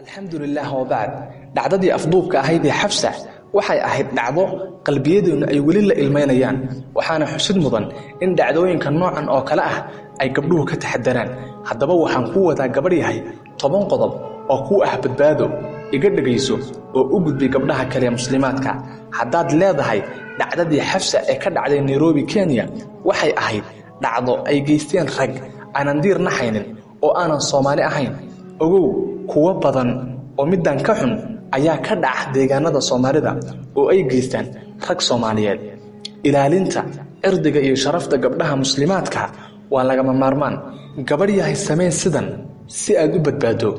alxamdulilah wabacd dhacdadii afduubka ahayd ee xafsa waxay ahayd dhacdo qalbiyadeenu ay weli la ilmeynayaan waxaana xusid mudan in dhacdooyinka noocan oo kale ah ay gabdhuhu ka taxadaraan haddaba waxaan ku wadaa gabadh yahay 10 qodob oo ku ah badbaado iga dhagayso oo u gudbay gabdhaha kale muslimaadka haddaad leedahay dhacdadii xafsa ee ka dhacday Nairobi Kenya waxay ahayd dhacdo ay geysteen rag aanan diir naxaynin oo aanan Soomaali ahayn ogow kuwa badan oo middan ka xun ayaa ka dhaca deegaanada Soomaalida oo ay geystaan rag Soomaaliyeed ilaalinta irdiga iyo sharafta gabdhaha muslimaadka waa laga maarmaan gabadh yahay sameyn sidan si aad u badbaado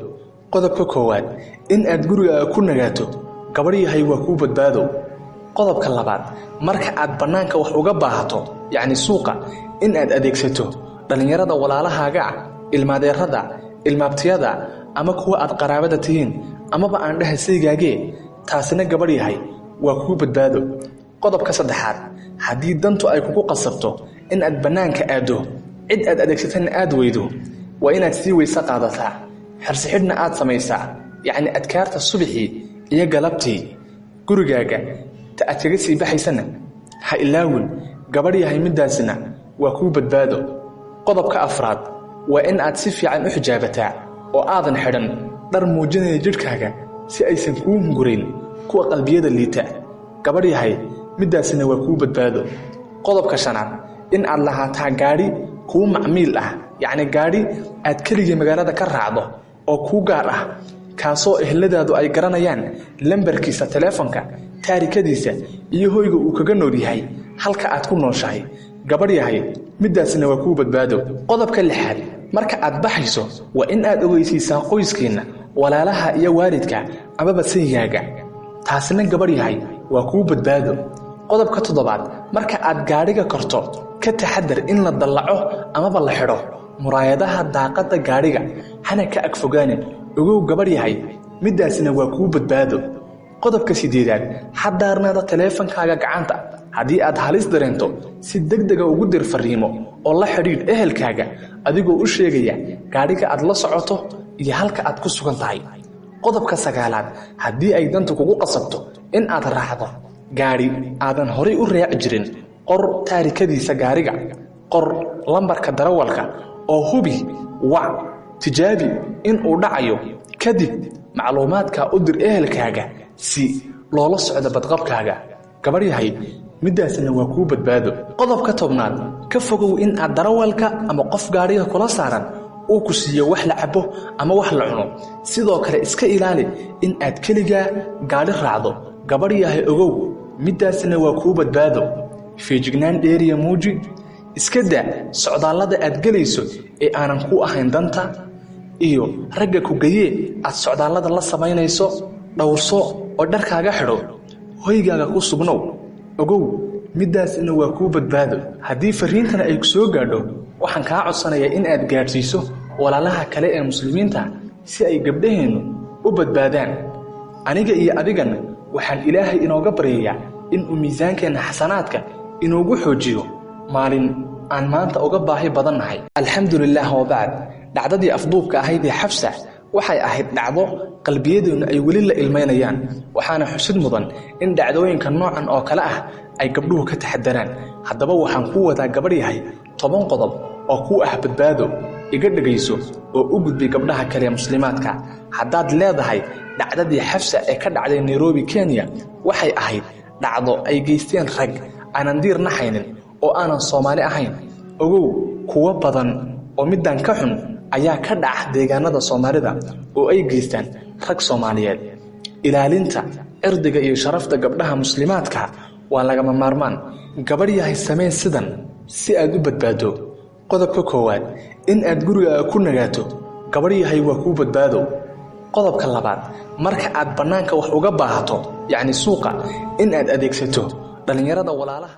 qodobka koowaad in aad guriga ku nagaato gabadh yahay waa ku badbaado qodobka labaad marka aad banaanka wax uga baahato yaani suuqa in aad adeegsato dhalinyarada walaalahaaga ilmaadeerada ilmaabtiyada ama kuwa aad qaraabada tihiin amaba aan dhahaysaygaagee taasina gabadh yahay waa ku badbaado qodobka saddexaad haddii dantu ay kugu qasabto in aad banaanka aado cid aad adeegsatana aad weydo waa inaad sii weysa qaadataa xirsi-xidhna aad samaysaa yacni adkaarta subaxii iyo galabtii gurigaaga ta aad kaga sii baxaysana ha ilaawin gabadh yahay middaasina waa kuu badbaado qodobka afraad waa in aad si fiican u xijaabataa oo aadan xidhan dhar muujinaya jidhkaaga si aysan kuu hungurayn kuwa qalbiyada liita gabadh yahay middaasina waa kuu badbaado qodobka shanaad in aad lahaataa gaadhi kuu macmiil ah yacni gaadhi aad keligii magaalada ka raacdo oo kuu gaar ah kaasoo ehladaadu ay garanayaan lambarkiisa teleefonka taarikadiisa iyo hoyga uu kaga nool yahay halka aad ku nooshahay gabadh yahay middaasina waa kuu badbaado qodobka lixaad marka aad baxayso waa in aad ogeysiisaa qoyskiinna walaalaha iyo waalidka amaba sayigaaga taasina gabadh yahay waa kuu badbaado qodobka toddobaad marka aad gaadhiga korto ka taxadar in la dallaco amaba la xidho muraayadaha daaqadda gaadhiga hana ka agfogaanin ogow gabadh yahay middaasina waa kuu badbaado qodobka sideedaad xadaarnaada teleefankaaga gacanta haddii aad halis dareento si degdega ugu dir fariimo oo la xidhiidh ehelkaaga adigoo u sheegaya gaadhiga aad la socoto iyo halka aad ku sugan tahay qodobka sagaalaad haddii ay dantu kugu qasabto in aad raacdo gaadhi aadan horay u raaci jirin qor taarikadiisa gaariga qor lambarka darawalka oo hubi wac tijaabi in uu dhacayo kadib macluumaadka u dir ehelkaaga si loola socdo badqabkaaga gabadh yahay middaasina waa kuu badbaado qodobka tobnaad ka fogow in aad darawalka ama qof gaadhiga kula saaran uu ku siiyo wax la cabo ama wax la cuno sidoo kale iska ilaali in aad keligaa gaadhi raacdo gabadh yahay ogow middaasina waa kuu badbaado feejignaan dheeriya muuji iska daa socdaallada aad gelayso ee aanan ku ahayn danta iyo ragga ku gayee aad socdaallada la samaynayso dhowrso oo dharkaaga xidho hoygaaga ku sugnow ogow middaasina waa kuu badbaado haddii fariintana ay ku soo gaadho waxaan kaa codsanayaa in aad gaadhsiiso walaalaha kale ee muslimiinta si ay gabdhaheennu u badbaadaan aniga iyo adigana waxaan ilaahay inooga baryayaa inuu miisaankeenna xasanaadka inoogu xoojiyo maalin aan maanta uga baahi badannahay alxamdulilah wabacd dhacdadii afduubka ahayd ee xafsa waxay ahayd dhacdo qalbiyadeenu ay weli la ilmeynayaan waxaana xusid mudan in dhacdooyinka noocan oo kale ah ay gabdhuhu ka taxadaraan haddaba waxaan ku wadaa gabadh yahay 10 qodob oo ku ah badbaado iga dhagayso oo u gudbay gabdhaha kale muslimaadka haddaad leedahay dhacdadii xafsa ee ka dhacday Nairobi Kenya waxay ahayd dhacdo ay geysteen rag aanan diir naxaynin oo aanan Soomaali ahayn ogow kuwa badan oo middan ka xun ayaa ka dhaca deegaanada Soomaalida oo ay geystaan rag Soomaaliyeed ilaalinta irdiga iyo sharafta gabdhaha muslimaadka waa laga maarmaan gabadh yahay sameyn sidan si aad u badbaado qodobka koowaad in aad guriga ku nagaato gabadh yahay waa kuu badbaado qodobka labaad marka aad banaanka wax uga baahato yacni suuqa in aad adeegsato dhalinyarada walaalaha